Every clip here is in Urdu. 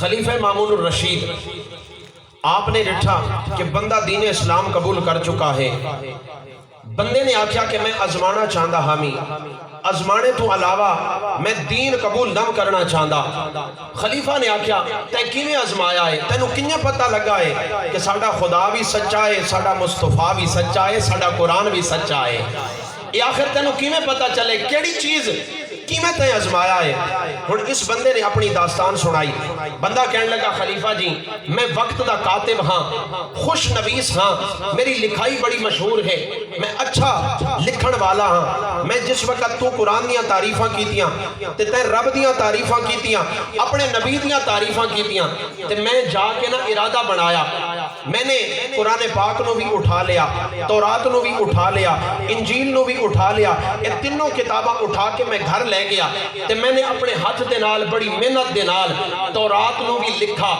خلیفہ مامون الرشید آپ نے ڈٹھا کہ بندہ دین اسلام قبول کر چکا ہے. بندے نے آکھیا کہ میں ازمانا چاہتا ہامی، ازمانے تو علاوہ میں دین قبول نہ کرنا چاہتا. خلیفہ نے آکھیا تے کیویں ازمایا ہے، تینوں کیوں پتہ لگا ہے کہ ساڈا خدا بھی سچا ہے، ساڈا مصطفیٰ بھی سچا ہے، ساڈا قرآن بھی سچا ہے. یہ آخر تینوں کیویں پتہ چلے کیڑی چیز کیویں تے ازمایا ہے. ہن اس بندے نے اپنی داستان سنائی. بندہ کہنے لگا خلیفہ جی میں وقت دا کاتب ہاں، خوش نویس ہاں، میری لکھائی بڑی مشہور ہے، میں اچھا لکھن والا ہاں. میں جس وقت تو قرآن دیاں تعریفاں کیتیاں تے تے رب دیاں تعریفاں کیتیاں، اپنے نبی دیاں تعریفاں کیتیاں تے میں جا کے نا ارادہ بنایا، میں نے قرآن پاک نو بھی اٹھا لیا، تورات نو بھی اٹھا لیا، انجیل نو بھی اٹھا لیا. یہ تینوں کتاباں اٹھا کے میں گھر لے گیا تے میں نے اپنے ہاتھ دے نال بڑی محنت دے نال تورات نو بھی لکھا،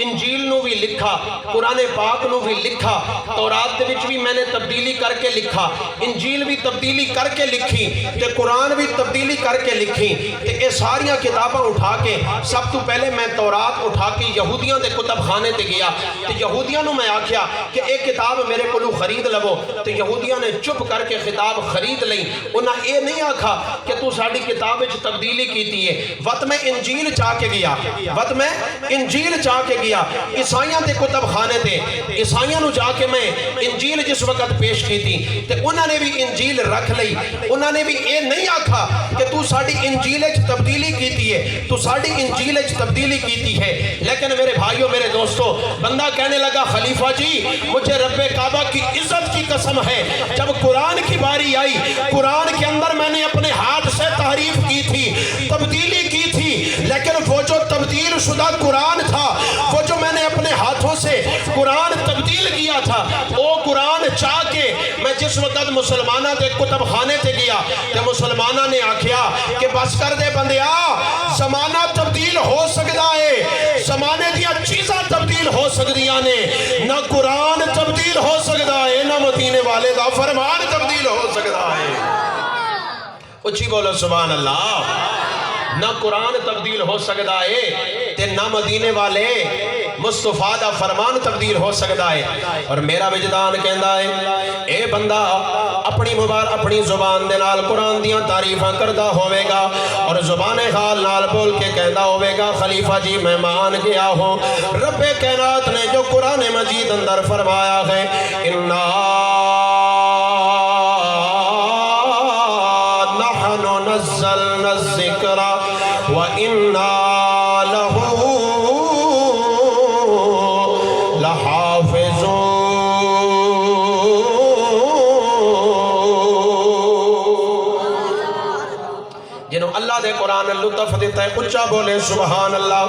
انجیل نو بھی لکھا، قرآن پاک نو بھی لکھا. تورات دے وچ بھی میں نے تبدیلی کر کے لکھا، انجیل بھی تبدیلی کر کے لکھی تے قرآن بھی تبدیلی کر کے لکھی. تے اے ساریاں کتاباں اٹھا کے سب تو پہلے میں تورات اٹھا کے یہودیاں دے کتب خانے تے گیا تے یہودیاں نو میں آکھیا کہ ایک کتاب میرے کولو خرید لو. تے یہودیاں نے چپ کر کے کتاب خرید لئی. انہاں اے نہیں آکھا کہ تو ساڈی کتاب وچ تبدیلی کیتی ہے. وقت میں انجیل چاہ کے گیا، وقت میں انجیل چاہ کے گیا عیسائیاں دے کتب خانے تے. عیسائیاں نو جا کے میں انجیل جس وقت پیش کی تھی تے انہاں نے بھی انجیل رکھ لئی. انہاں نے بھی اے نہیں آکھا کہ تو ساڈی انجیل وچ تبدیلی کیتی ہے، تو ساڈی انجیل وچ تبدیلی کیتی ہے. لیکن میرے بھائیوں میرے دوستو، بندہ کہنے لگا خلیفہ جی مجھے رب کعبہ کی عزت کی قسم ہے، جب قرآن کی باری آئی قرآن کے اندر میں نے اپنے ہاتھ سے تحریف کی تھی، تبدیلی کی تھی، لیکن وہ جو تبدیل شدہ قرآن تھا، وہ جو میں نے اپنے ہاتھوں سے قرآن تبدیل کیا تھا، وہ قرآن چاہ کے میں جس وقت مسلمانہ دے کتب خانے تے گیا کہ مسلمانہ نے آکھیا کہ بس کر دے بندیا، زمانہ تبدیل ہو سکتا ہے، زمانے دیا چیزاں تبدیل ہو سکتیاں نے، نہ قرآن تبدیل ہو سکتا ہے نہ مدینے والے دا فرمان تبدیل ہو سکتا ہے. اچھی بولو سبحان اللہ. نہ قرآن تبدیل ہو سکتا ہے تے نہ مدینے والے مصطفیٰ دا فرمان تبدیل ہو سکتا ہے. اور میرا وجدان کہندا ہے اے بندہ اپنی زبان دے نال قرآن دیاں تعریفاں کردا ہوے گا اور زبان حال نال بول کے کہندا ہوے گا خلیفہ جی میں مان گیا ہوں رب کائنات نے جو قرآن مجید اندر فرمایا ہے انا نحن نزلنا الذکر وَإِنَّا لَهُ لَحَافِظُونَ. جنہوں اللہ دے قرآن لطف دیتا ہے اچھا بولے سبحان اللہ.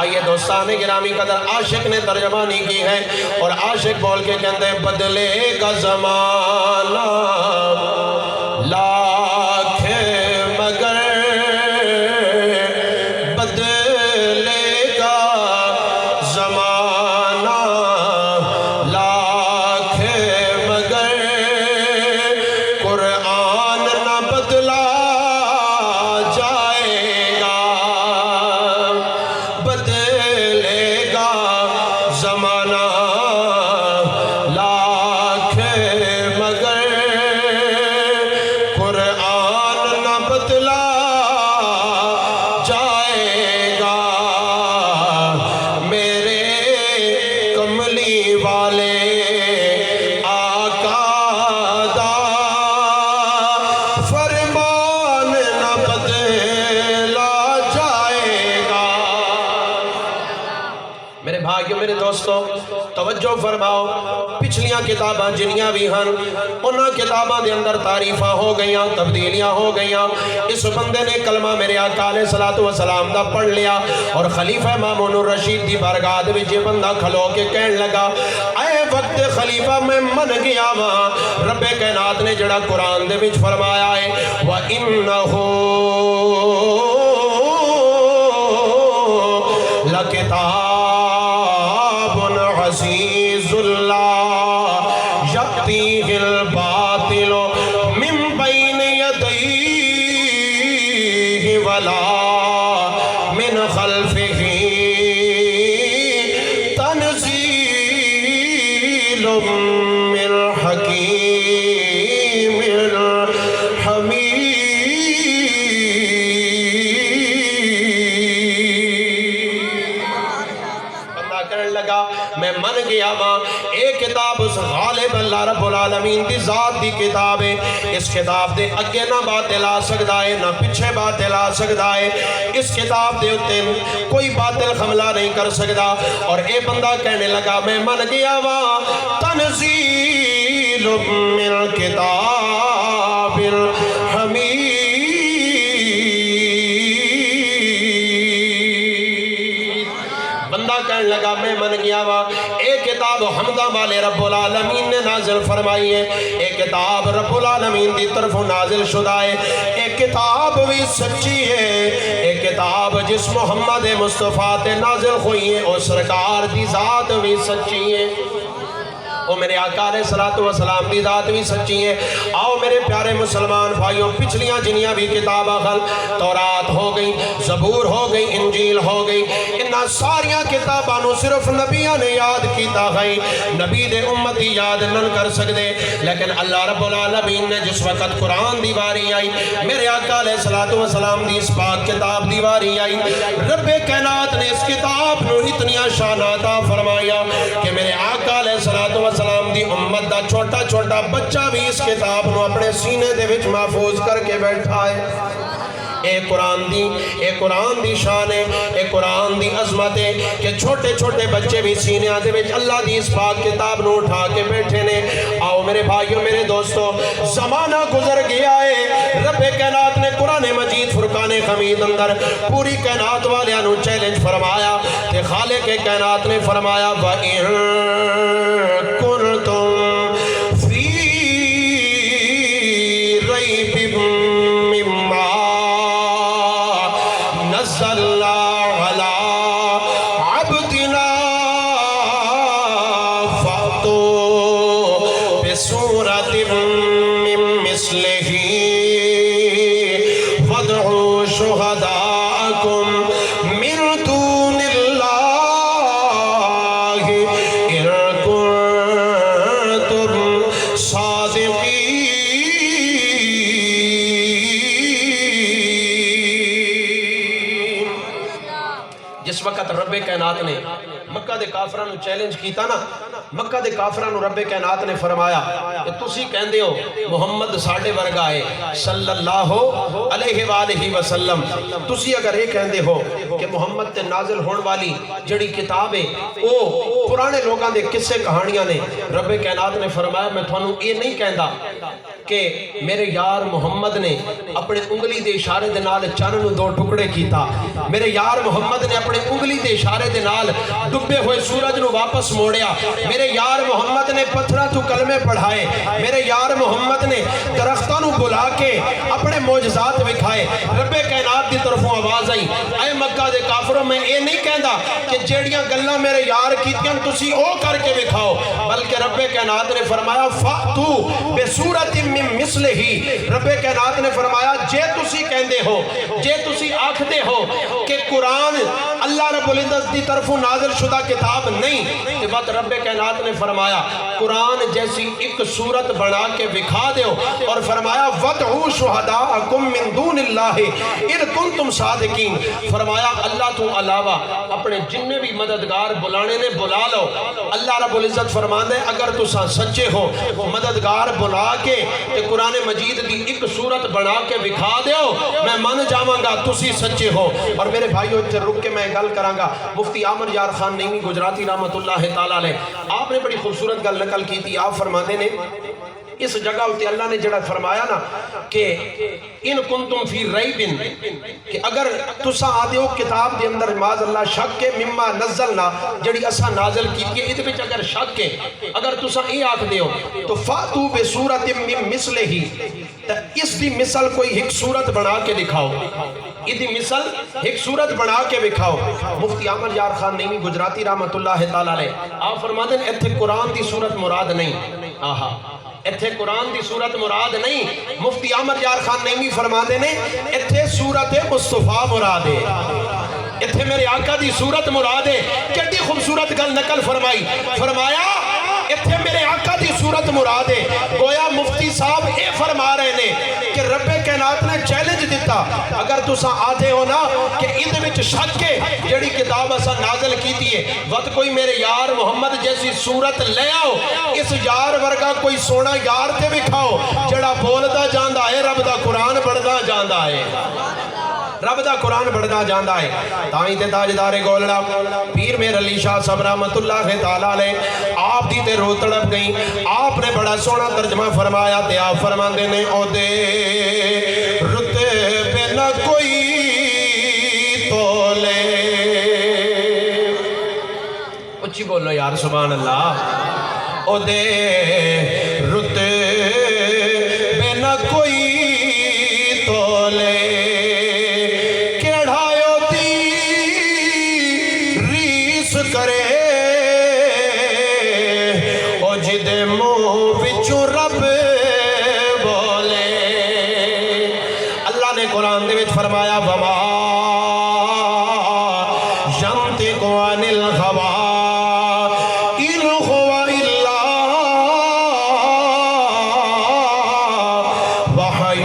آئیے دوستان گرامی قدر عاشق نے ترجمانی کی ہے اور عاشق بول کے کہتے ہیں بدلے گا زمانہ لاکھ مگر توجہ فرماؤ. پچھلیاں کتاباں جنیاں بھی ہن انہاں کتاباں دے اندر تعریفاں ہو گئیاں، تبدیلیاں ہو گئیاں. اس بندے نے کلمہ میرے آقا علیہ السلام دا پڑھ لیا اور خلیفہ مامون الرشید دی بارگاہ دے وچ بندہ کھلو کے کہن لگا اے وقت خلیفہ میں من گیا وہاں رب کائنات نے جڑا قرآن دے وچ فرمایا ہے وَإِنَّهُ لَكِتَابٌ عزیز اللہ یأتیہ الباطل من بین یدیہ ولا من خلفہ من حکیم حمید. بندہ کرن لگا میں من گیا ماں اے کتاب اس غالب اللہ رب العالمین دی ذات دی کتاب ہے. اس کتاب دے اگے نہ باطل آ سکدا ہے نہ پیچھے باطل آ سکدا ہے. اس کتاب دے اتے کوئی باطل حملہ نہیں کر سکدا. اور اے بندہ کہنے لگا میں من گیا ماں تنزیل من کتاب الحمید. بندہ کہنے لگا میں من گیا وا ایک کتاب حمدہ والے رب العالمین نے نازل فرمائی ہے. ایک کتاب رب العالمین دی طرف نازل شدہ ہے. ایک کتاب بھی سچی ہے. ایک کتاب جس محمد مصطفیٰ تے نازل ہوئی ہے اور سرکار دی ذات بھی سچی ہے. او میرے آقا علیہ السلام دی ذات بھی سچی ہے. آؤ میرے پیارے مسلمان بھائیوں پچھلیاں جنیاں بھی کتاباں خل تورات ہو گئی زبور ہو گئی انجیل ہو گئی انہاں ساریاں کتابانوں صرف نبیاں نے یاد کیتا گئی. نبی دے امتی یاد نہ کر سکتے. لیکن اللہ رب العالمین نے جس وقت قرآن دی واری آئی میرے آقا علیہ السلام دی اس پاک کتاب دی واری آئی رب کائنات نے اس کتاب نو اتنیاں شان عطا فرمایا کہ میرے آقا علیہ السلام دی امت دا چھوٹا چھوٹا بچہ بھی اس کتاب نو اپنے سینے دے وچ محفوظ کر کے بیٹھا ہے. اے قرآن دی شان ہے. اے قرآن دی عظمت ہے کہ چھوٹے چھوٹے بچے بھی سینے دے وچ اللہ دی اس پاک کتاب نو اٹھا کے بیٹھے نے. آؤ میرے بھائیوں میرے دوستو زمانہ گزر گیا ہے. رب کائنات نے قرآن مجید فرقان حمید اندر پوری کائنات والیاں نو چیلنج فرمایا تے خالق کائنات نے فرمایا وَإِن كُنتُم فِي رَيْبٍ مِّمَّا نَزَّلْنَا عَلَىٰ عَبْدِنَا فَأْتُوا بِسُورَةٍ مِّن مِّثْلِهِ وَادْعُوا شُهَدَاءَكُم مِّن دُونِ اللَّهِ إِن كُنتُمْ صادقین. جس وقت رب کائنات نے مکہ دے کافران نو چیلنج کیتا نا مکہ دے کافران نو رب کائنات نے فرمایا کہ تسی کہندے ہو محمد ساڑھے ورگا ہے صلی اللہ علیہ وآلہ وسلم. تسی اگر یہ کہندے ہو کہ محمد تے نازل ہون والی جڑی کتاب ہے او پرانے لوگاں دے قصے کہانیاں نے. رب کائنات نے فرمایا میں تھانوں یہ نہیں کہندا کہ میرے یار محمد نے اپنے انگلی دے اشارے دے نال چن نو دو ٹکڑے کیتا. میرے یار محمد نے اپنے انگلی دے اشارے دے نال ڈبے ہوئے سورج نو واپس موڑیا. میرے یار محمد نے پتھراں تو کلمے پڑھائے. میرے یار محمد نے درختاں نو بلا کے اپنے معجزات دکھائے. رب کائنات دی طرفوں آواز آئی اے مکہ دے کافروں میں اے نہیں کہندا کہ جیڑیاں گلاں میرے یار کیتیاں تسی او کر کے دکھاؤ بلکہ رب کائنات نے فرمایا فاتو بصورت من مثلہ. رب کائنات نے فرمایا جے تسی کہندے ہو جے تسی آکھدے ہو کہ قرآن اللہ رب العزت دی طرفوں نازل شدہ کتاب نہیں کہ بات رب کائنات نے فرمایا قرآن جیسی ایک صورت بنا کے دکھا دیو اور فرمایا وَدْعُوا شُهَدَاءَكُم مِّن دُونِ اللَّهِ إِن كُنتُم صَادِقِينَ. فرمایا اللہ تو علاوہ اپنے جننے بھی مددگار بلانے نے بلا لو. اللہ رب العزت فرماندے اگر تساں سچے ہو مددگار بلا کے قرآن مجید دی ایک صورت بنا کے دکھا دیو میں من جاواں گا تسی سچے ہو. اور میرے بھائیو اتنے رک کے میں گل کراں گا. مفتی عامر یار خان نیمی گجراتی رحمت اللہ تعالیٰ علیہ آپ نے بڑی خوبصورت گل نقل کی تھی. آپ فرماتے نے اس جگہ ہوتے اللہ نے جڑا فرمایا نا کہ ان کنتم فی ریبن کہ اگر تسا آدھے ہو کتاب دے اندر معاذ اللہ شک کے مما نزلنا جڑی اسا نازل کی ہے ادھے بچ اگر شک کے اگر تسا ای آکھ دے ہو تو فاتو بصورت من مثلہ اس دی مثل کوئی ایک صورت بنا کے دکھاؤ. ادھی مثل ایک صورت بنا کے دکھاؤ. مفتی عامر یار خان نیمی گجراتی رحمت اللہ تعالیٰ علیہ آپ فرماتے ہیں ایتھے قرآن دی صورت مراد نہیں. آہا ایتھے قرآن دی صورت مراد نہیں. مفتی عامر یار خان نیمی فرماتے ہیں ایتھے صورت مصطفیٰ مراد ہے. ایتھے میرے آقا دی صورت مراد ہے. کتنی خوبصورت گل نقل فرمائی. فرمایا اتھے میرے آقا دی صورت مراد ہے. گویا مفتی صاحب اے فرما رہے نے کہ رب کائنات نے چیلنج دیتا اگر تساں آدھے ہو نا کہ اندے وچ شک ہے جڑی کتاب اساں نازل کیتی ہے وقت کوئی میرے یار محمد جیسی صورت لے آؤ اس یار ورگا کوئی سونا یار تے وکھاؤ جڑا بولدا جاندا ہے رب دا قرآن پڑھدا جاندا ہے رب دا قرآن پڑھدا جاندا ہے. تائیں تے تاجدار گولڑا پیر میر علی شاہ صاحب رحمت اللہ تعالی علیہ آپ دی تے رو تڑپ گئی. آپ نے بڑا سونا ترجمہ فرمایا تے آپ فرماندے نے او دے رتبے نہ کوئی تولے. اچھی بولو یار سبحان اللہ. او دے رتبے نہ کوئی تولے کرے او جدے منہ وچوں رب بولے. اللہ نے قرآن دے وچ فرمایا وما ینطق عن الہوی ان ہوا الا وحی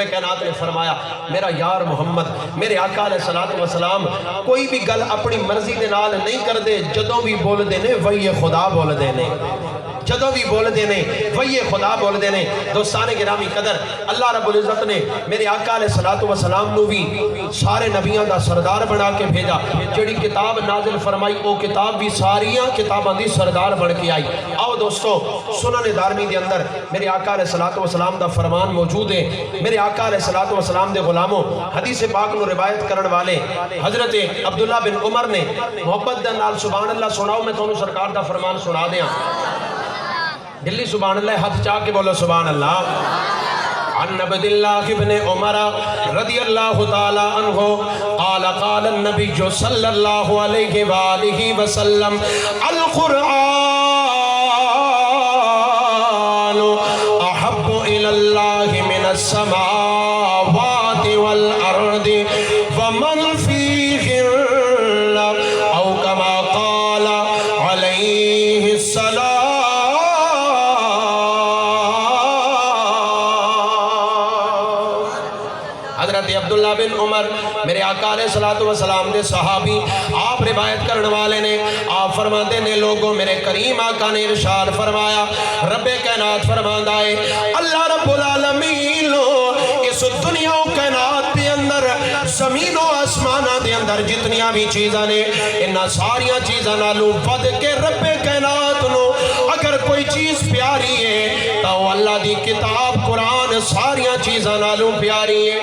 کائنات نے فرمایا میرا یار محمد میرے آقا علیہ السلام کوئی بھی گل اپنی مرضی دے نال نہیں کر دے جدوں بھی بول دینے وہی خدا بول دینے جدوں بھی بول دینے وہی خدا بول دینے. دوستان گرامی قدر اللہ رب العزت نے میرے آقا علیہ السلام نو بھی سارے نبیوں دا سردار بنا کے بھیجا. جڑی کتاب نازل فرمائی وہ کتاب بھی ساریاں کتاباں دی سردار بن کے آئی. آؤ دوستو سنن دارمی دے اندر میرے آقا علیہ السلام دا فرمان موجود ہے. میرے آقا علیہ السلام دے غلاموں حدیث پاک نو روایت کرن والے حضرت عبداللہ بن عمر نے محبت دے نال سبحان اللہ سناؤ میں تانوں سرکار دا فرمان سنا دیاں. دلی سبحان اللہ ہاتھ چاہ کے بولو سبحان اللہ. عن عبداللہ ابن عمر رضی اللہ تعالی عنہ قال قال النبی صلی اللہ علیہ وآلہ وسلم القرآن احب الی اللہ من السماوات والارض ومن فیہن او کما قال علیہ السلام. حضرت عبداللہ بن عمر میرے آقا علیہ السلام دے صحابی آپ روایت کرنے والے نے آپ فرماتے نے لوگوں میرے کریم آقا نے ارشاد فرمایا رب کائنات فرماندہ ہے اللہ رب العالمین اس دنیا و کائنات دے اندر زمین و آسمانہ دے اندر جتنیاں بھی چیزاں نے انہاں ساریاں چیزاں نالو ود کے رب کائنات نو اگر کوئی چیز پیاری ہے تو اللہ دی کتاب قرآن ساریاں چیزاں نالو پیاری ہے.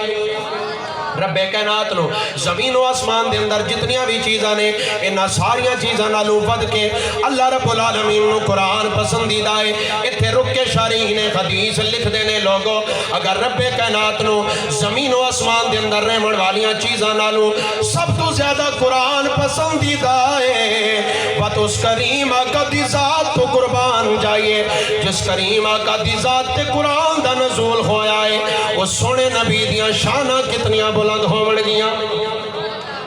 رب کائنات نو زمین و آسمان دے اندر جتنیاں بھی چیزاں نے انہاں ساریاں چیزاں نالوں ود کے اللہ رب العالمین نو قرآن پسندیدہ ہے. اتھے رک کے شارحین حدیث لکھ دینے لوگوں اگر رب کائنات نو زمین و آسمان دے اندر رہن والیاں چیزاں نالوں سب تو زیادہ قرآن پسندیدہ ہے وقت اس کریم آقا دی ذات تو قربان جائیے جس کریم آقا دی ذات تے قرآن دا نزول ہویا ہے اس سونے نبی دیاں شانہ کتنیاں بلند ہو مڑ گیاں.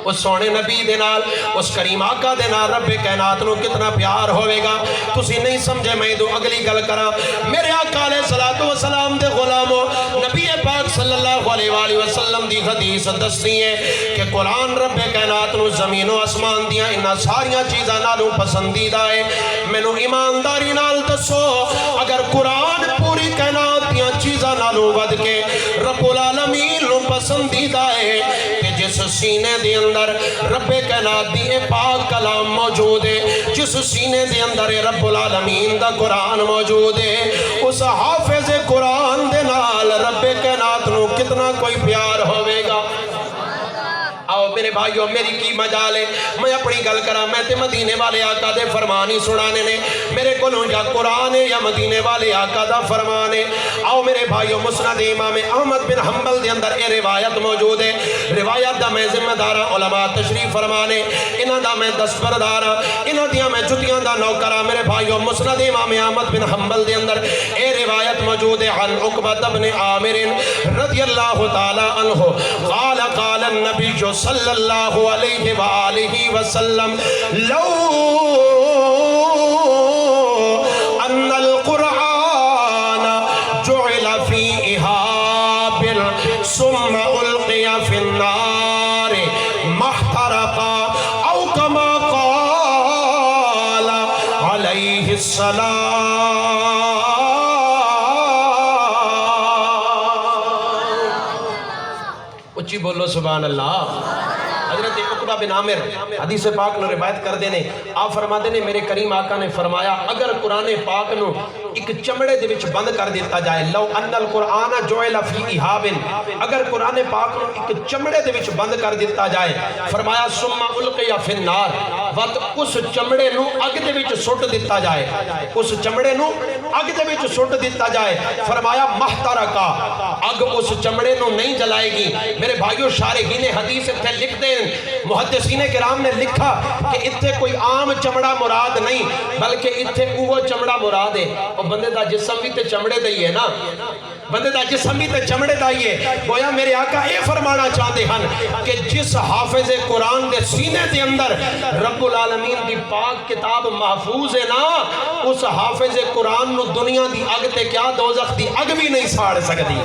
اس سونے نبی دے نال اس کریم آقا دے نال رب کائنات نو کتنا پیار ہوئے گا تسی نہیں سمجھے. میں دو اگلی گل کرا میرے آقا علیہ السلام دے غلاموں نبی پاک صلی اللہ علیہ وآلہ وسلم دی حدیث دستی ہے کہ قرآن رب کائنات نو زمین و آسمان دیاں انہاں ساریاں چیزاں نالوں پسندیدہ ہے. میں نو ایمانداری نال دسو اگر قرآن پوری کائنات دیاں چیزاں نالوں ود کے رب العالمین نو پسندیدہ ہے کہ جس سینے دے اندر رب کائنات دی پاک کلام موجود ہے جس سینے دے اندر رب العالمین دا قرآن موجود ہے اس حافظ قرآن دے نال رب کائنات نو کتنا کوئی پیار ہوئے گا. آؤ میرے بھائیو میری کی مجال ہے میں اپنی گل کرا میں تے مدینے والے آقا دے فرمان ہی سنانے نے میرے کولوں یا قرآن ہے یا مدینے والے آقا دا فرمان ہے آؤ میرے بھائیو مسند امام احمد بن حنبل دے اندر اے روایت موجود ہے روایت دا میں ذمہ دارا علماء تشریف فرمانے انہاں دا میں دستبردارا انہاں دیاں میں جتیاں دا نوکرا میرے بھائیو مسند امام احمد بن حنبل دے اندر اے روایت موجود ہے عن عقبہ بن عامر رضی اللہ تعالی عنہ قال قال النبی صلی اللہ علیہ وآلہ وسلم لو ان القرآن جعل فی اہاب ثم القی فی النار محترقا او کما قال علیہ السلام اچھی بولو سبحان اللہ حضرت عقبہ بن عامر حدیث پاک نو روایت کر دینے آپ فرما دینے میرے کریم آقا نے فرمایا اگر قرآن پاک نو ایک چمڑے دے وچ بند کر دیتا جائے لو ان القرآن جعل فی اہاب اگر قرآن پاک نو ایک چمڑے دے وچ بند کر دیتا جائے فرمایا ثم القی فی النار وقت اس چمڑے نو اگ دے وچ سٹ دیتا جائے اس چمڑے نو اگ دے وچ سٹ دیتا جائے فرمایا محترقا اگ اس چمڑے نو نہیں جلائے گی میرے بھائیو شارحین حدیث اتھے لکھ دیں محدثین کرام نے لکھا کہ اتھے کوئی عام چمڑا مراد نہیں بلکہ اتھے وہ چمڑا مراد ہے اور بندے دا جسم بھی تے چمڑے دائی ہے نا بندے دا جسم بھی تے چمڑے دائی ہے گویا میرے آقا اے فرمانا چاہتے ہیں کہ جس حافظ قرآن دے سینے دے اندر رب العالمین دی پاک کتاب محفوظ ہے نا اس حافظ قرآن نو دنیا دی اگ تے کیا دوزخ دی اگ بھی نہیں ساڑ سکتی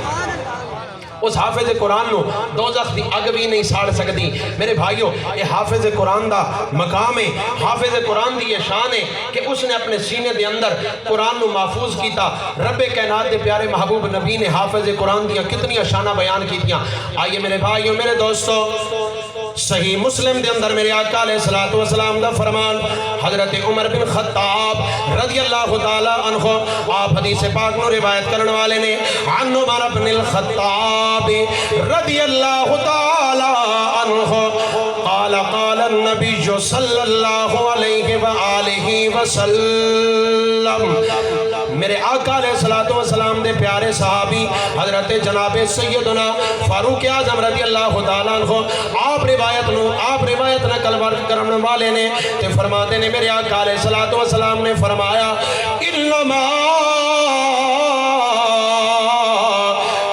اس حافظ قرآن نو دوزخ دی اگ بھی نہیں ساڑ سکتی میرے بھائیو یہ حافظ قرآن دا مقام ہے حافظ قرآن دی یہ شان ہے کہ اس نے اپنے سینے دے اندر قرآن نو محفوظ کیتا رب کائنات دے پیارے محبوب نبی نے حافظ قرآن دیا کتنی شانہ بیان کی دیا آئیے میرے بھائیو میرے دوستو صحیح مسلم دے اندر میرے آقا علیہ السلام دا فرمان حضرت عمر بن خطاب رضی اللہ تعالی عنہ آپ حدیث پاک نو روایت کرنے والے نے عن عمر بن الخطاب رضی اللہ تعالی عنہ قال قال النبی صلی اللہ علیہ وآلہ وسلم میرے آقا علیہ السلام دے پیارے صحابی حضرت جناب سیدنا فاروق اعظم رضی اللہ تعالیٰ عنہ آپ روایت نقل کرنے والے نے تے فرماتے نے میرے آقا علیہ السلام نے فرمایا انما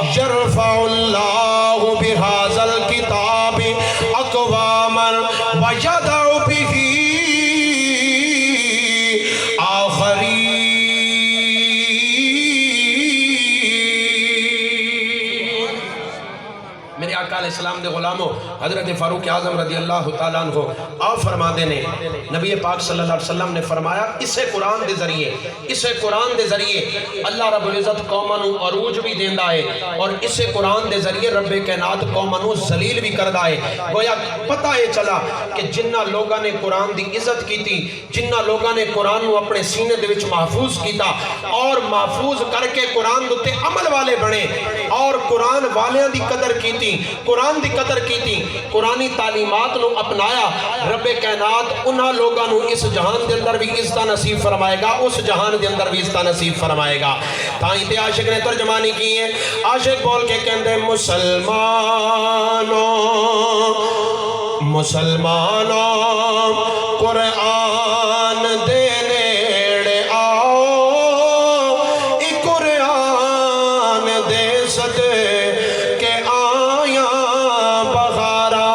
یرفع اللہ بہذا الکتاب اقواما ویدع بہ آخرین میرے آقا علیہ السلام دے غلاموں حضرت فاروق اعظم رضی اللہ تعالیٰ عنہ آپ فرما دینے نبی پاک صلی اللہ علیہ وسلم نے فرمایا اسے قرآن دے ذریعے اللہ رب العزت قومانو عروج بھی دیندہ ہے اور اسے قرآن دے ذریعے رب کائنات قومانو ذلیل بھی کردہ ہے گویا پتہ ہے چلا کہ جنہ لوگاں نے قرآن دی عزت کی تھی جنہ لوگاں نے قرآن نو اپنے سینے دے وچ محفوظ کیتا اور محفوظ کر کے قرآن دوتے عمل والے بنے اور قرآن والیاں دی قدر کی تھی قرآن دی قدر کی تھی قرآنی تعلیمات نو اپنایا رب کائنات انہا لوگاں نو اس جہان دے اندر بھی عزت نصیب فرمائے گا اس جہان دے اندر بھی عزت نصیب فرمائے گا تائیں تے عاشق نے ترجمانی کی ہے عاشق بول کے کہندے مسلمانوں قرآن دے نیڑے آؤ ایک قرآن دے صدقے آیا بغارا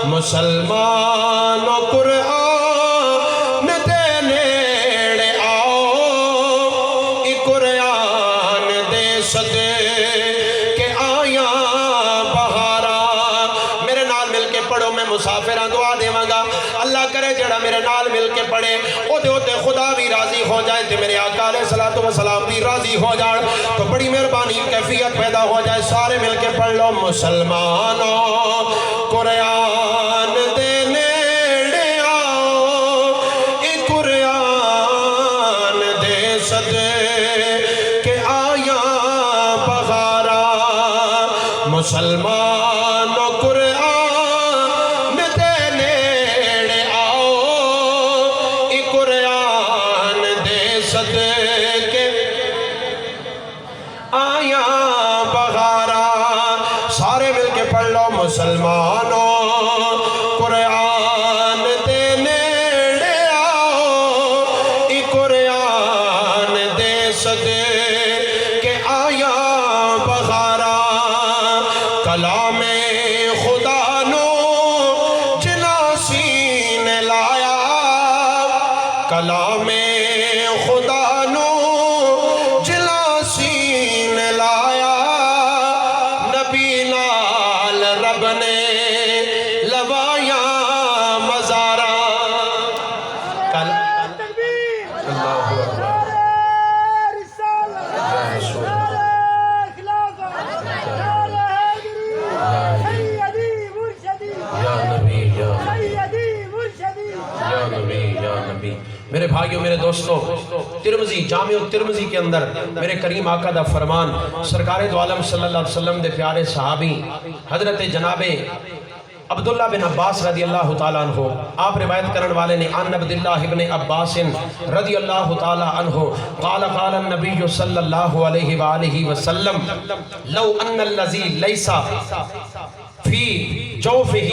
مسلمانوں قرآن دے نیڑے آؤ ایک قرآن دے صدقے آیا بغارا میرے نال مل کے پڑھو میں مسافران دعا دے مانگا اللہ کرے جڑا میرے نال مل کے پڑھے او دے ہوتے خدا بھی راضی ہو جائے تے میرے آقا علیہ السلام بھی راضی ہو جائے تو بڑی مہربانی کیفیت پیدا ہو جائے سارے مل کے پڑھ لو مسلمانوں قرآن دے نیڑے آؤ ایک قرآن دے صدقے آیا بغارا مسلمانوں قرآن صدقے آیا بغارا. سارے مل کے پڑھ لو مسلمانوں قرآن دے نیڑے آؤ. ای قرآن دے صدقے آیا بغارا. کلام خدا نو جنا سینے لایا. کلام خدا نو جنا سینے لایا. نبی نال رب نے لوایا مزارا. اللہ میرے بھائیوں میرے دوستوں، ترمذی جامع ترمذی کے اندر میرے کریم آقا دا فرمان سرکار دو عالم صلی اللہ علیہ وسلم دے پیارے صحابی حضرت جناب عبداللہ بن عباس رضی اللہ تعالیٰ عنہ آپ روایت کرن والے نے عن عبداللہ بن عباس رضی اللہ تعالیٰ عنہ قال قال النبی صلی اللہ علیہ وآلہ وسلم لو ان الذی لیس فی جوفہ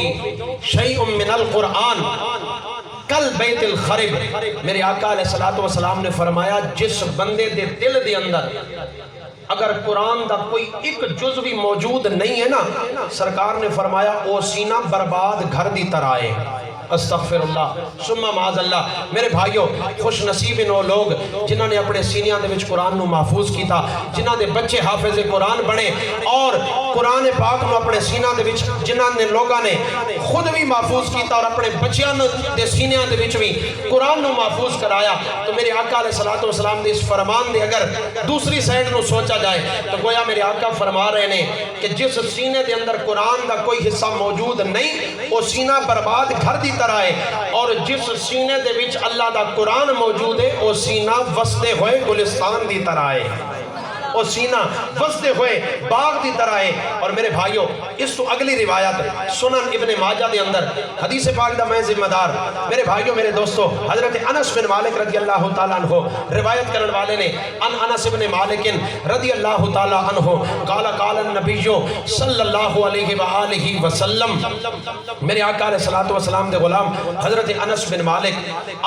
شیء من القرآن کل بیت الخرب. میرے آقا علیہ السلام نے فرمایا جس بندے دے دل دے اندر اگر قرآن دا کوئی ایک جز بھی موجود نہیں ہے نا، سرکار نے فرمایا او سینہ برباد گھر دی طرح ہے. استغفر اللہ ثم معاذ اللہ. میرے بھائیوں خوش نصیب ان لوگ جنہوں نے اپنے سینیاں دے وچ قرآن نو محفوظ کیتا، جنہوں دے بچے حافظ قرآن بنے اور قرآن پاک نو اپنے سینیاں دے وچ جنہوں نے لوگاں نے خود بھی محفوظ کیتا اور اپنے بچیاں دے سینیاں دے وچ بھی قرآن نو محفوظ کرایا. تو میرے آقا علیہ السلام دے اس فرمان دے اگر دوسری سائڈ نو سوچا جائے تو گویا میرے آقا فرما رہے نے کہ جس سینے دے اندر قرآن دا کوئی حصہ موجود نہیں وہ سینہ برباد گھر دی طرح ہے، اور جس سینے دے وچ اللہ دا قرآن موجود ہے وہ سینہ وسدے ہوئے گلستان دی طرح ہے، وہ سینہ وسدے ہوئے باغ دی طرح ہے. اور میرے بھائیوں اس تو اگلی روایت سنن ابن ماجہ دے اندر حدیث پاک دا میں ذمہ دار میرے بھائیوں میرے دوستوں حضرت انس بن مالک رضی اللہ تعالیٰ عنہ روایت کرنے والے نے ان انس بن مالک رضی اللہ تعالیٰ عنہ قال قال النبی صلی اللہ علیہ وآلہ وسلم. میرے آقا علیہ السلام دے غلام حضرت انس بن مالک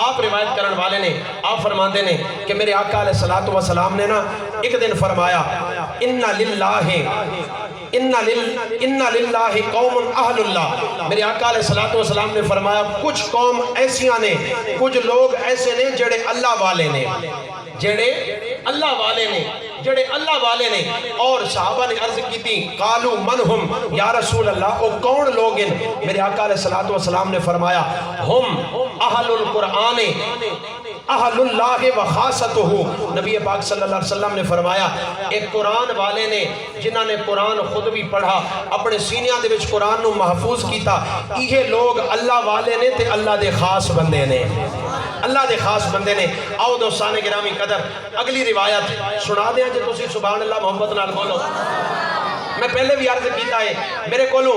آپ روایت کرنے والے نے آپ فرماندے نے کہ میرے آقا علیہ السلام نے نا ایک دن فرمایا ان للہ قوم اہل اللہ. میرے آقا علیہ السلام نے فرمایا کچھ قوم ایسیاں نے، کچھ لوگ ایسے نے جڑے اللہ والے نے، جڑے اللہ والے نے، جڑے اللہ والے نے. اور صحابہ نے عرض کی تھی قالوا من ہم یا رسول اللہ، او کون لوگ ہیں؟ میرے آقا علیہ السلام نے فرمایا ہم اہل القرآن اہل اللہ و خاصتہ. نبی پاک صلی اللہ علیہ وسلم نے فرمایا ایک قرآن والے نے جنہاں نے قرآن خود بھی پڑھا اپنے سینیاں دے وچ قرآن نو محفوظ کیتا، یہ لوگ اللہ والے نے تے اللہ دے خاص بندے نے، اللہ دے خاص بندے نے. آؤ دوستان گرامی قدر اگلی روایت سنا دیا جے تسی سبحان اللہ محمد نال بولو. میں پہلے بھی عرض کیتا ہے میرے کولوں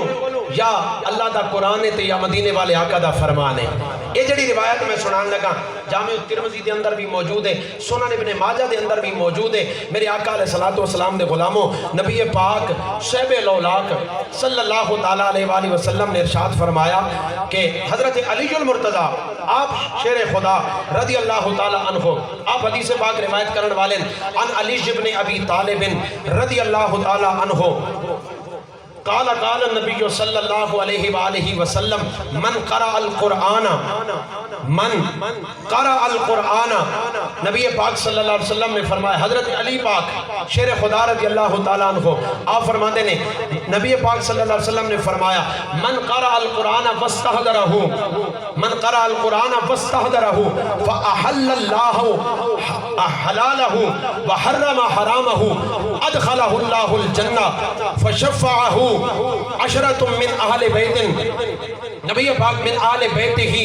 یا اللہ دا قرآن ہے تے یا مدینے والے آقا دا فرمان ہے. یہ جڑی روایت میں سنان لگا جامع ترمذی دے اندر بھی موجود ہے، سنن ابن ماجہ دے اندر بھی موجود ہے. میرے آقا علیہ السلام دے غلاموں نبی پاک صحب الاولاق صلی اللہ تعالیٰ علیہ وآلہ وسلم نے ارشاد فرمایا کہ حضرت علی المرتضیٰ آپ شیر خدا رضی اللہ تعالیٰ عنہ آپ حدیث پاک روایت کرنے والے عن علی بن ابی طالب رضی اللہ تعالیٰ عنہ قال قال النبی صلی اللہ علیہ وآلہ وسلم من قرأ القرآن نبی پاک صلی اللہ علیہ وسلم نے فرمایا حضرت علی پاک شیر خدا رضی اللہ تعالیٰ عنہ آپ فرماتے ہیں نبی پاک صلی اللہ علیہ وسلم نے فرمایا من قرأ القرآن واستحضرہ من قرأ القرآن واستحضرہ فأحل اللہ حلالہ وحرم حرامہ ادخلہ اللہ الجنہ فشفعہ عشرت من اہل بیت نبی پاک من اہل بیت ہی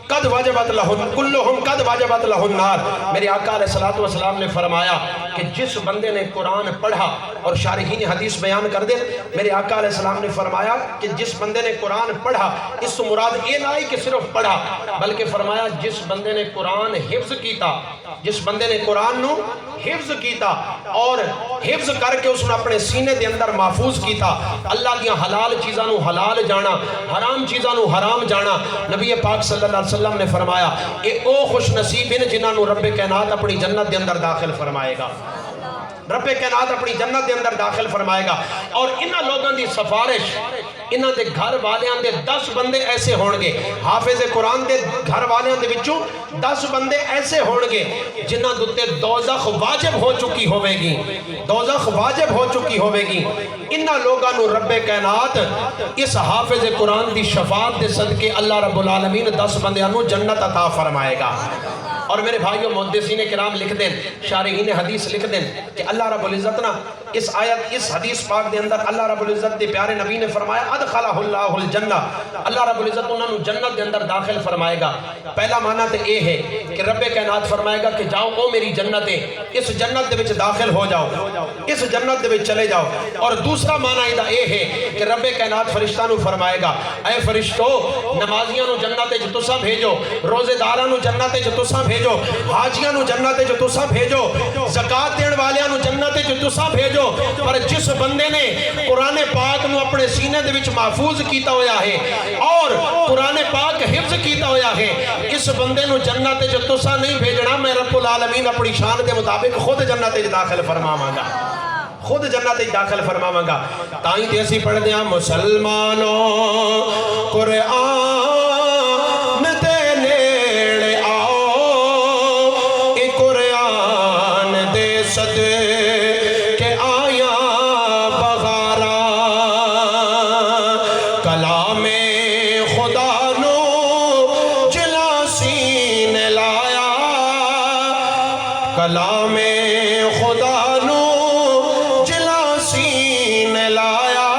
قد واجبت لہن کلہم قد واجبت لہن نار. میرے آقا علیہ السلام نے فرمایا کہ جس بندے نے قرآن پڑھا، اور شارحین حدیث بیان کر دیں، میرے آقا علیہ السلام نے فرمایا کہ جس بندے نے قرآن پڑھا، اس سے مراد یہ نہیں کہ صرف پڑھا، بلکہ فرمایا جس بندے نے قرآن حفظ کیتا، جس بندے نے قرآن نو حفظ کیتا اور حفظ کر کے اس نے اپنے سینے دے اندر محفوظ کیتا، اللہ دیاں حلال چیزاں نو حلال جانا، حرام چیزاں نو حرام جانا، نبی پاک صلی اللہ علیہ وسلم نے فرمایا اے او خوش نصیب ہیں جنہاں نو رب کائنات اپنی جنت دے اندر داخل فرمائے گا، رب کائنات اپنی جنت دے اندر داخل فرمائے گا۔ اور انہاں لوگوں دی سفارش، انہاں دے گھر والیاں دے 10 بندے ایسے ہونگے، حافظ قرآن دے گھر والیاں دے وچوں 10 بندے ایسے ہونگے جنہاں دوتے دوزخ واجب ہو چکی ہوئے گی، دوزخ واجب ہو چکی ہوئے گی۔ انہاں لوگاں نو رب کائنات اس حافظ قرآن دی شفاعت دے صدقے اللہ رب العالمین 10 بندیاں نو جنت عطا فرمائے گا۔ اور میرے بھائیوں محدثین کرام لکھ دیں، شارحین حدیث لکھ دیں کہ اللہ رب العزت نا اس آیت، اس حدیث پاک دے اندر اللہ رب العزت دے پیارے نبی نے فرمایا ادخلہ اللہ الجنہ، اللہ رب العزت انہوں نے جنت دے اندر داخل فرمائے گا۔ پہلا معنی تے اے ہے کہ رب کائنات فرمائے گا کہ جاؤ او میری جنت ہے، اس جنت دے وچ داخل ہو جاؤ، اس جنت دے وچ چلے جاؤ۔ اور دوسرا معنی دا اے ہے کہ رب کائنات فرشتہ نو فرمائے گا اے فرشتو نمازیاں نو جنت وچ تساں بھیجو، روزے داراں نو جنت وچ تساں بھیجو، حاجیاں نو جنت وچ تساں بھیجو، زکات دین والیاں نو جنت وچ تساں بھیجو۔ پر جس بندے نے قرآن پاک نو اپنے سینے دے وچ محفوظ کیتا ہویا ہے اور قرآن پاک حفظ کیتا ہویا ہے، اس بندے نو جنت وچ تساں نہیں بھیجنا، میں رب العالمین اپنی شان دے مطابق خود جنت وچ داخل فرماواں گا، خود جنت وچ داخل فرماواں گا۔ تائیں تے اسی پڑھ دیاں مسلمانوں قرآن دے نیڑے آؤ، اے قرآن دے صدقے آیا بغارا، کلام خدا نو جلا سین لایا، کلام خدا نو جلا سین لایا،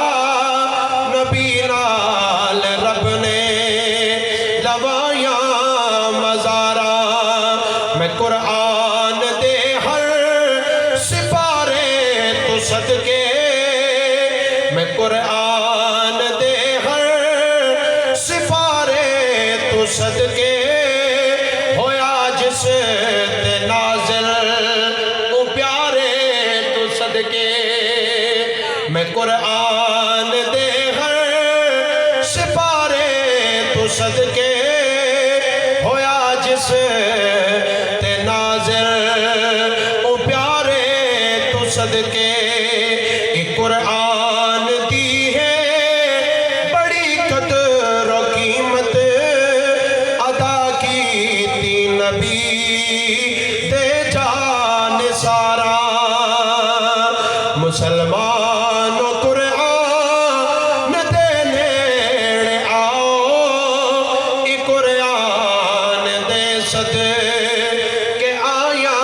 نبی نال رب نے لوایا مزارا، میں قرآن دے ہر سپارے تو صدقے، میں قرآن دے ہر سپارے تو صدقے، ہویا جس تے نازل او پیارے تو صدقے، میں قرآن دے ہر سپارے تو صدقے، ہویا جس تے نازل او پیارے تو صدقے۔ ایک قرآن دی ہے بڑی قدر و قیمت، ادا کی تی نبی دے جان سارا، مسلمانوں قرآن دے نیڑے آؤ، اے قرآن دے صدقے آیا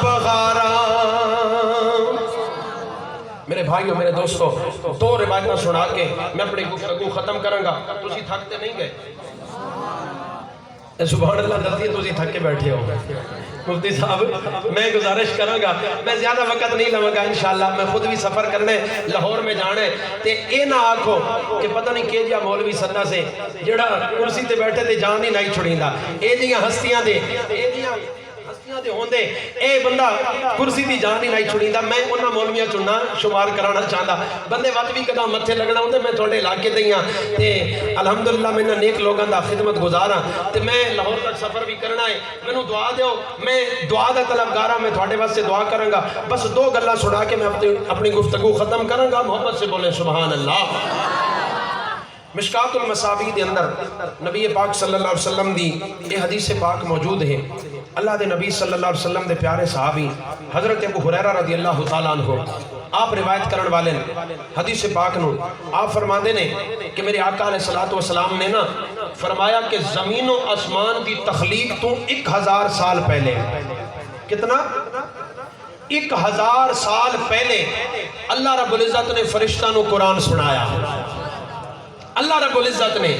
بغارا۔ میرے بھائیوں میرے دوستو، 2 روایتاں سنا کے میں اپنی گفتگو ختم کروں گا۔ تسی تھکتے نہیں گئے؟ سبحان اللہ، دلتی تسی تھک کے بیٹھے ہو۔ مفتی صاحب میں گزارش کروں گا، میں زیادہ وقت نہیں لوں گا انشاءاللہ، میں خود بھی سفر کرنے لاہور میں جانے تے اے نہ آکھو کہ پتہ نہیں کہ جا مولوی سنہ سے جڑا کرسی تے بیٹھے تے جان ہی نہیں چھڑیندا، اے جیاں ہستیاں دے ہوندے اے بندہ کرسی دی جان ہی نہیں چھڑیندا۔ میں انہاں مولویاں چننا شمار کرانا چاہندا، بندے وقت بھی کدا متھے لگنا ہوندے، میں تھوڑے علاقے دیاں تے الحمدللہ میں نیک لوگاں دا خدمت گزاراں تے میں لاہور تک سفر بھی کرنا ہے، مینوں دعا دیو، میں دعا دا طلبگاراں، میں تھوڑے واسطے دعا کروں گا۔ بس 2 گلاں سنا کے میں اپنی گفتگو ختم کروں گا، محبت سے بولیں سبحان اللہ۔ مشکات المصابیح دے اندر نبی پاک صلی اللہ علیہ وسلم دی یہ حدیث پاک موجود ہے۔ اللہ دے نبی صلی اللہ علیہ وسلم دے پیارے صحابی حضرت ابو ہریرہ رضی اللہ تعالیٰ عنہ آپ روایت کرن والے حدیث پاک نو آپ فرماندے نے کہ میرے آقا علیہ السلام نے نا فرمایا کہ زمین و آسمان دی تخلیق تو 1000 سال پہلے، کتنا؟ 1000 سال پہلے اللہ رب العزت نے فرشتہ نو قرآن سنایا، اللہ رب العزت نے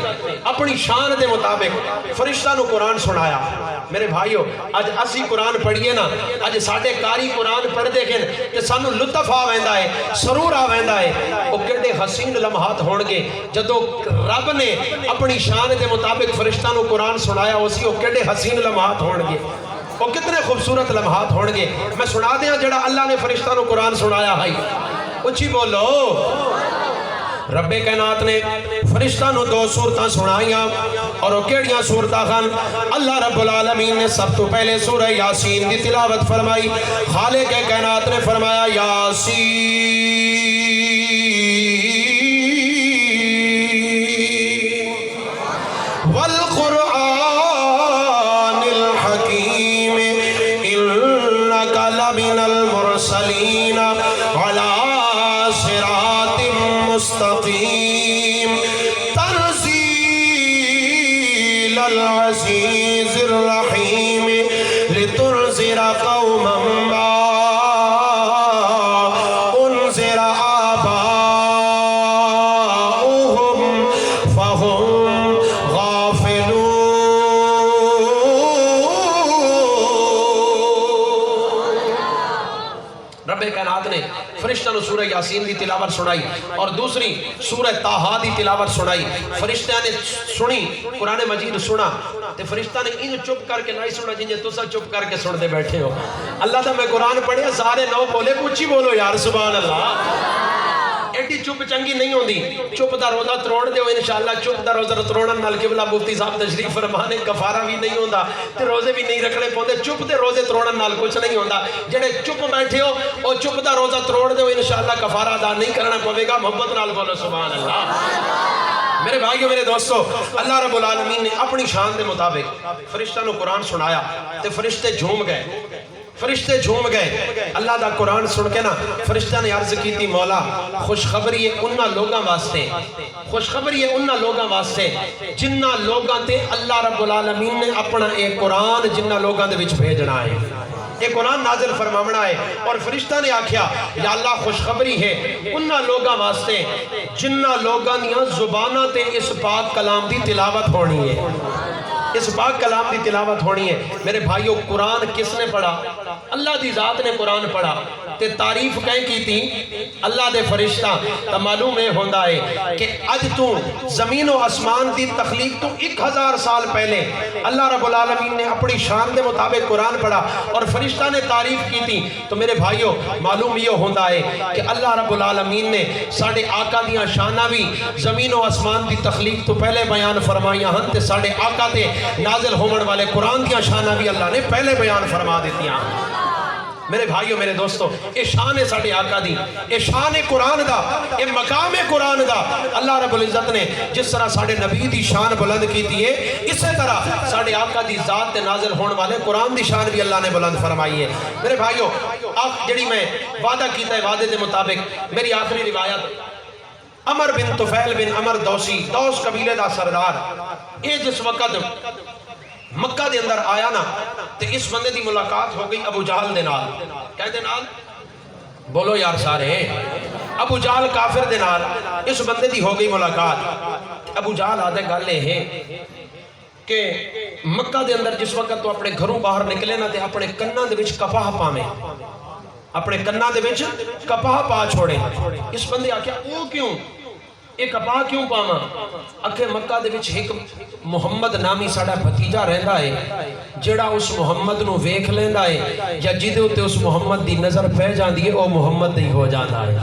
اپنی شان دے مطابق فرشتہ نو قرآن سنایا. میرے بھائیو اج اسی قرآن پڑھیے نا, اج ساڈے کاری قرآن پڑھ دے گن تے سانو لطف آ ویندا ہے, سرور آ ویندا ہے. او کڈے حسین لمحات ہون گے جدوں رب نے اپنی شان دے مطابق فرشتہ نو قرآن سنایا, اسی او کڈے حسین لمحات ہون گے, وہ کتنے خوبصورت لمحات ہون گے. میں سنا دیاں جڑا اللہ نے فرشتہ نو قرآن سنایا ہے. اچھی بولو. رب کائنات نے فرشتہ نو 2 سورتاں سنائیاں, اور وہ کیڑیاں سورتاں خان؟ اللہ رب العالمین نے سب تو پہلے سورہ یاسین کی تلاوت فرمائی. خالق کائنات نے فرمایا یاسین والقرآن الحکیم انک لمن المرسلین علی صراط مستقیم تنزیل العزیز الرحیم لتنذر قوما ما انذر آباؤہم فہم غافلون. رب کائنات نے فرشتہ نو سورہ یاسین دی تلاوت سنائی اور دوسری سورہ طٰہٰ دی تلاوت سنائی. فرشتہ نے سنی قرآن مجید سنا تے فرشتہ نے ان چپ کر کے نہیں سنا جنہیں تسا چپ کر کے سن دے بیٹھے ہو. اللہ تا میں قرآن پڑھیا سارے نو بولے کچھ ہی بولو یار سبحان اللہ. ایڈی چپ چنگی نہیں ہوندی. چپ دا روزہ تروڑ دیو انشاءاللہ. چپ دا روزہ تروڑن نال قبلہ مفتی صاحب تشریف فرمانے کفارہ بھی نہیں ہوندا تے روزے بھی نہیں رکھنے پوندے. چپ دے روزے تروڑن نال کچھ نہیں ہوندا. جڑے چپ بیٹھے ہو او چپ دا روزہ تروڑ دیو انشاءاللہ کفارہ ادا نہیں کرنا پوے گا. محبت نال بولو سبحان اللہ. میرے بھائیو میرے دوستو, اللہ رب العالمین نے اپنی شان دے مطابق فرشتہ نو قرآن سنایا تے فرشتے جھوم گئے. فرشتے جھوم گئے اللہ دا قرآن سن کے نا. فرشتہ نے عرض کی تھی مولا خوشخبری ہے انہا لوگاں واسطے, خوشخبری ہے انہا لوگاں واسطے جنہ لوگاں تے اللہ رب العالمین نے اپنا ایک قرآن جنہ لوگاں دے وچ بھیجنا ہے, ایک قرآن نازل فرماونا ہے. اور فرشتہ نے آکھیا یا اللہ خوشخبری ہے انہا لوگاں واسطے جنہ لوگاں دیاں زبانہ تے اس پاک کلام دی تلاوت ہونی ہے, اس پاک کلام دی تلاوت ہونی ہے. میرے بھائیو قرآن کس نے پڑھا؟ اللہ دی ذات نے قرآن پڑھا تے تعریف کہیں کی تھی اللہ دے فرشتہ. تا معلوم ہے ہوندہ ہے کہ اج تو زمین و آسمان دی تخلیق تو 1000 سال پہلے اللہ رب العالمین نے اپنی شان دے مطابق قرآن پڑھا اور فرشتہ نے تعریف کی تھی. تو میرے بھائیو معلوم یہ ہوندہ ہے کہ اللہ رب العالمین نے ساڑھے آقا دیاں شانہ بھی زمین و آسمان دی تخلیق تو پہلے بیان فرمائیاں ہن تے ساڑھے آقا تے نازل ہومن والے قرآن دیاں شانہ بھی اللہ نے پہلے بیان فرما دیتی ہیں. میرے بھائیو میرے دوستو, اے شان ساڑھے آقا دی, اے شان قرآن دا, اے مقام قرآن دا. اللہ رب العزت نے جس طرح ساڑھے نبی دی شان بلند کی تھی ہے اسی طرح ساڑھے آقا دی ذات تے نازل ہونے والے قرآن دی شان بھی اللہ نے بلند فرمائی ہے. میرے بھائیو جڑی میں وعدہ کیتا ہے وعدے دے مطابق میری آخری روایت عمر بن طفیل بن عمر دوسی, دوس قبیلے دا سردار, اے جس وقت مکہ دے اندر آیا نا تے اس بندے دی ملاقات ہو گئی ابو جہل دے نال. کہتے نال بولو یار سارے, ابو جہل کافر دے نال اس بندے دی ہو گئی ملاقات. ابو جہل آدھے گالے ہیں کہ مکہ دے اندر جس وقت تو اپنے گھروں باہر نکلے نا تے اپنے کناں دے وچ کپاہ پاویں, اپنے کناں دے وچ کپاہ پا چھوڑے. اس بندے آکھیا او کیوں, ایک کپاہ کیوں پاواں؟ اکھے مکہ دے وچ ایک محمد نامی ساڑا بھتیجا رہندا ہے جڑا اس محمد نو ویکھ لیندا ہے یا جدے تے اس محمد دی نظر پہ جاندی ہے او محمد دی ہو جاندا ہے,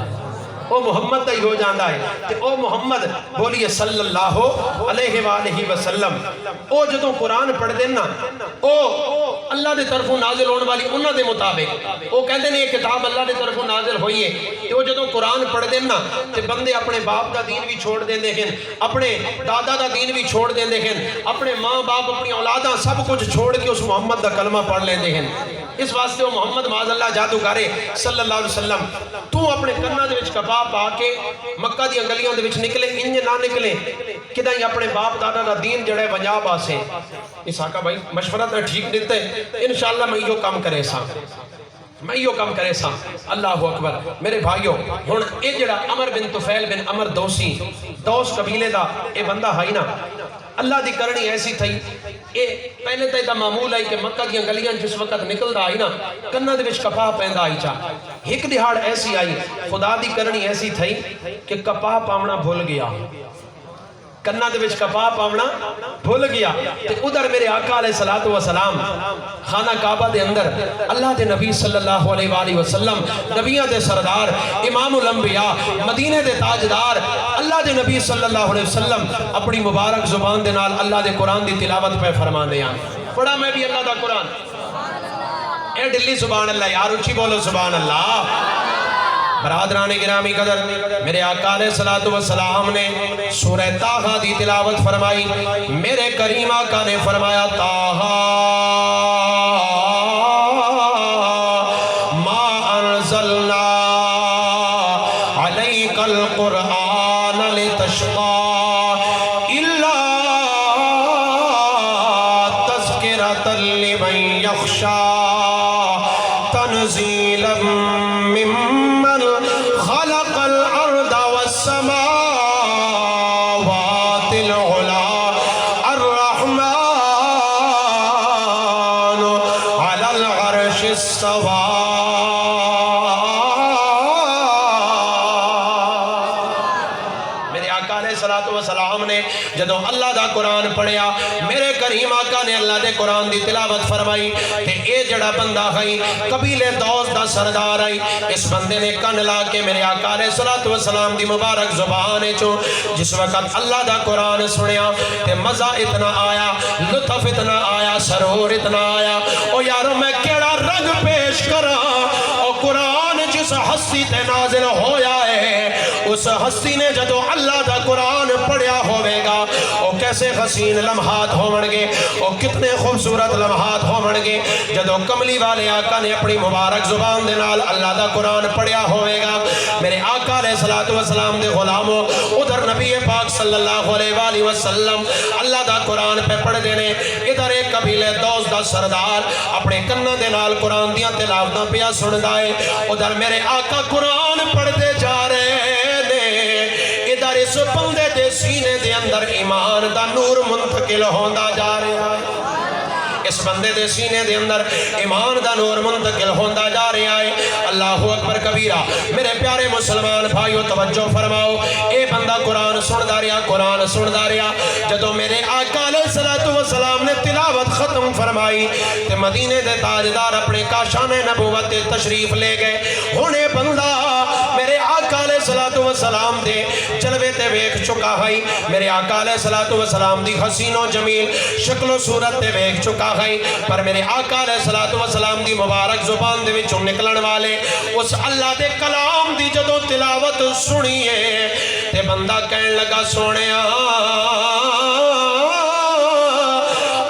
او محمد دی ہو جاندا ہے. تے او محمد بولیے صلی اللہ علیہ وآلہ وسلم او جدوں قرآن پڑھ دینا او اللہ دے طرفوں نازل ہونے والی انہاں دے مطابق او کہندے نے یہ کتاب اللہ دے طرفوں نازل ہوئی ہے. تے او جدوں قرآن پڑھ دینا تے بندے اپنے باپ دا دین بھی چھوڑ دیندے ہیں, اپنے دادا دا دین بھی چھوڑ دیندے ہیں, اپنے ماں باپ اپنی اولاداں سب کچھ چھوڑ کے اس محمد دا کلمہ پڑھ لیندے ہیں. اس واسطے وہ محمد معاذ اللہ جادوگارے صلی اللہ علیہ وسلم تو اپنے کناں دے وچ کپاہ پا کے مکہ دی گلیاں دے وچ نکلے, انج نہ نکلے کداں ہی اپنے باپ دادا دا دین جڑے ونجا پاسے. اس آقا بھائی مشورہ تے ٹھیک دیتے انشاءاللہ میں یہ کام کرے سا. میں یہ کم کرے سا اللہ اکبر میرے بھائیو ہن اے جڑا عمر بن طفیل بن عمر دوسی دوس قبیلے دا اے بندہ ہے نا اللہ دی کرنی ایسی تھی اے پہلے تے دا معمول ہے کہ مکہ دی گلیاں جس وقت نکلدا آئی نا کناں دے وچ کپاہ پیندا آئی چا ایک دہاڑ ایسی آئی خدا دی کرنی ایسی تھی کہ کپاہ پاونا بھول گیا کنہ دے وچ کپاہ پاونا بھول گیا تے ادھر میرے آقا علیہ الصلوۃ والسلام خانہ کعبہ دے اندر اللہ دے نبی صلی اللہ علیہ وآلہ وسلم نبیوں دے سردار امام الانبیاء مدینے دے تاجدار اللہ دے نبی صلی اللہ علیہ وسلم اپنی مبارک زبان دے نال اللہ دے قرآن دی تلاوت پہ فرما دے آن پڑھا میں بھی اللہ دا قرآن اے ڈلی سبحان اللہ یار اچھی بولو سبحان اللہ برادران گرامی قدر میرے آقا علیہ الصلوۃ والسلام نے سورہ طٰہٰ دی تلاوت فرمائی میرے کریم آقا نے فرمایا طٰہٰ ما انزلنا علیک القرآن لتشقى الا تذکرۃ لمن یخشی تنزیلا ممن خلق الارض والسماوات العلا الرحمن على العرش استوى میرے آقا علیہ الصلوۃ والسلام نے جدو اللہ دا قرآن پڑھیا میرے کریم آقا نے اللہ دے قرآن دی تلاوت فرمائی تے اے جڑا بندہ ہے قبیلے دوس دا سردار ہے اس بندے نے کن لا کے میرے آقا علیہ الصلوۃ والسلام دی مبارک زبان چوں جس وقت اللہ دا قرآن سنیا تے مزہ اتنا آیا لطف اتنا آیا سرور اتنا آیا او یارو میں کیڑا رنگ پیش کراں او قرآن جس ہستی تے نازل ہویا ہے اس ہستی نے جدو اللہ دا قرآن پڑھیا ہوئے گا او کیسے حسین لمحات ہومنگے او کتنے خوبصورت لمحات ہومنگے جدو کملی والے آقا نے اپنی مبارک زبان دے نال اللہ دا قرآن پڑھیا ہوئے گا میرے آقا علیہ الصلوۃ والسلام دے غلاموں ادھر نبی پاک صلی اللہ علیہ وآلہ وسلم اللہ دا قرآن پہ پڑھ دینے ادھر ایک قبیلے دوس دا سردار اپنے کنہ دے نال قرآن دیاں تلاوتاں پیا سن دائے ادھر میرے آقا قرآن پڑھ دے جا رہے ادھر اس بندے دے سینے دے اندر ایمان دا نور منتقل ہوندا جا رہا ہے اس بندے دے سینے دے اندر ایمان دا نور منتقل ہوندا جا رہا ہے اللہ اکبر کبیرہ میرے پیارے مسلمان بھائیو توجہ فرماؤ اے بندہ قرآن سن دا رہا جدو میرے آقا علیہ الصلوۃ والسلام نے تلاوت ختم فرمائی تے مدینے دے تاجدار اپنے کاشان نبوت تے تشریف لے گئے ہونے بندہ میرے آقا علیہ الصلوۃ والسلام دے جلوے تے ویکھ چکا ہے میرے آقا علیہ الصلوۃ والسلام دی حسین و جمیل شکل و صورت تے ویکھ چکا ہے پر میرے آقا علیہ الصلوۃ والسلام دی مبارک زبان دے وچوں نکلن والے اس اللہ دے کلام دی جدوں تلاوت سنیے تے بندہ کہن لگا سونیا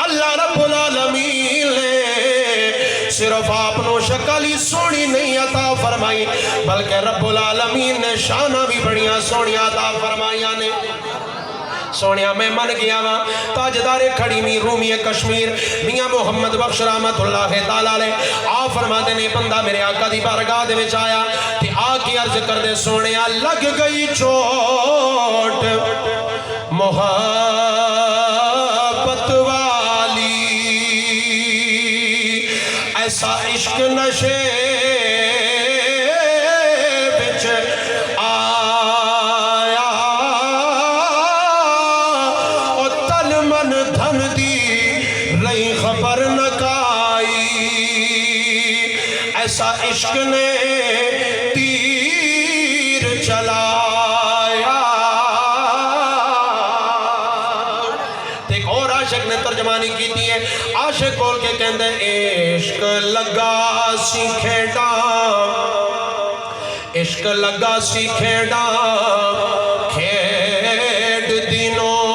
اللہ رب العالمین نے صرف آپ نو شکل ہی سونی نہیں عطا فرمائی بلکہ رب العالمین نے شانہ بھی بڑیاں سونیاں عطا فرمائیاں نے سونیا میں من گیا وا تاجدار کھڑی می رومی کشمیر میاں محمد بخش رحمت اللہ تعالی علیہ آپ فرماتے نے بندہ میرے آقا دی بارگاہ دے وچ آیا تے آ کے عرض کر دے سونیا لگ گئی چوٹ محبت والی ایسا عشق نشے وچ ایسا عشق نے تیر چلایا ایک اور عاشق نے ترجمانی کی تھی ہے عاشق بول کے کہندے عشق لگا سی کھیڑا عشق لگا سی کھیڑا کھیڑ دینوں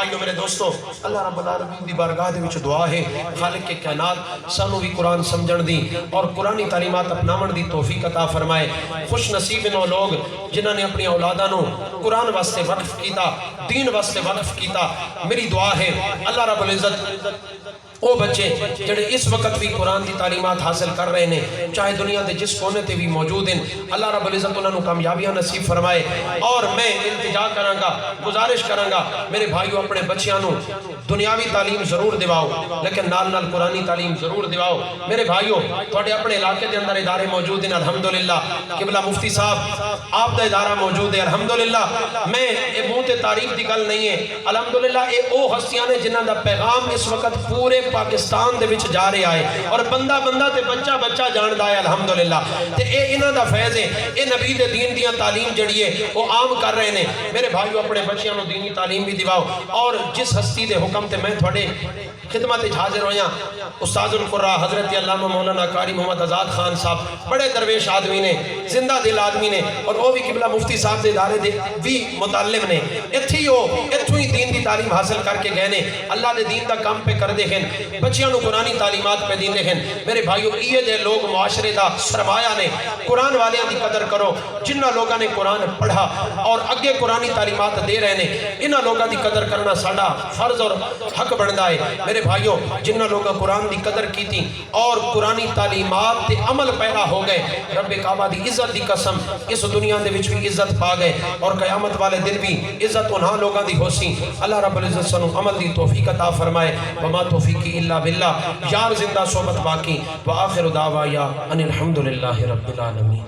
بھائیو میرے دوستو اللہ رب العالمین دی بارگاہ دے وچ دعا ہے خالق کے کائنات سانو بھی قرآن سمجھن دی اور قرآنی تعلیمات اپناون دی توفیق عطا فرمائے خوش نصیب نو لوگ جنہاں نے اپنی اولاداں نو قرآن واسطے وقف کیتا دین واسطے وقف کیتا میری دعا ہے اللہ رب العزت وہ بچے جڑے اس وقت بھی قرآن دی تعلیمات حاصل کر رہے ہیں چاہے دنیا دے جس کونے تے بھی موجود ہیں اللہ رب العزت انہوں نے کامیابیاں نصیب فرمائے اور میں التجا کراں گا گزارش کراں گا میرے بھائیو اپنے بچیاں نو دنیاوی تعلیم ضرور دیواؤ لیکن نال نال قرآنی تعلیم ضرور دیواؤ میرے بھائیو تھوڑے اپنے علاقے دے اندر ادارے موجود ہیں الحمدللہ قبلہ مفتی صاحب آپ دا ادارہ موجود ہے الحمدللہ میں اے منہ تے تعریف دی گل نہیں ہے الحمدللہ اے او ہستیاں نے جنہاں دا پیغام اس وقت پورے پاکستان دے وچ جا رہے آئے اور بندہ بندہ تے بچہ بچہ جاندہ ہے الحمدللہ تے اے انہاں دا فیض ہے اے نبی دے دین دیاں تعلیم جڑی ہے وہ عام کر رہے ہیں میرے بھائیو اپنے بچیاں نو دینی تعلیم بھی دیواؤ اور جس ہستی دے حکم تے میں تھوڑے خدمت حاضر ہویاں استاد القرآ حضرت علامہ مولانا قاری محمد آزاد خان صاحب بڑے درویش آدمی نے زندہ دل آدمی نے اور وہ بھی قبلہ مفتی صاحب دے ادارے دے بھی متعلم نے اتھوں ہی دین دی تعلیم حاصل کر کے گئے نے اللہ دے دین دا کام پہ کر دیکھیں بچیاں نو قرآنی تعلیمات پہ دین دیکھیں میرے بھائیو یہ دے لوگ معاشرے دا سرمایہ نے قرآن والیاں دی قدر کرو جنہ لوگاں نے قرآن پڑھا اور اگے قرآنی تعلیمات دے رہے ہیں انہاں لوگاں دی قدر کرنا ساڈا فرض اور حق بندا ہے میرے بھائیو جنہ لوگاں قرآن دی قدر کی تھی اور قرآنی تعلیمات تے عمل پیدا ہو گئے رب کعبہ دی عزت دی قسم اس دنیا دے وچ بھی عزت پا گئے اور قیامت والے دن بھی عزت انہاں لوگاں دی ہو سی اللہ رب العزت سنو عمل دی توفیق عطا فرمائے وما توفیقی الا باللہ یار زندہ صحبت باقی وآخر دعوایا ان الحمدللہ رب العالمین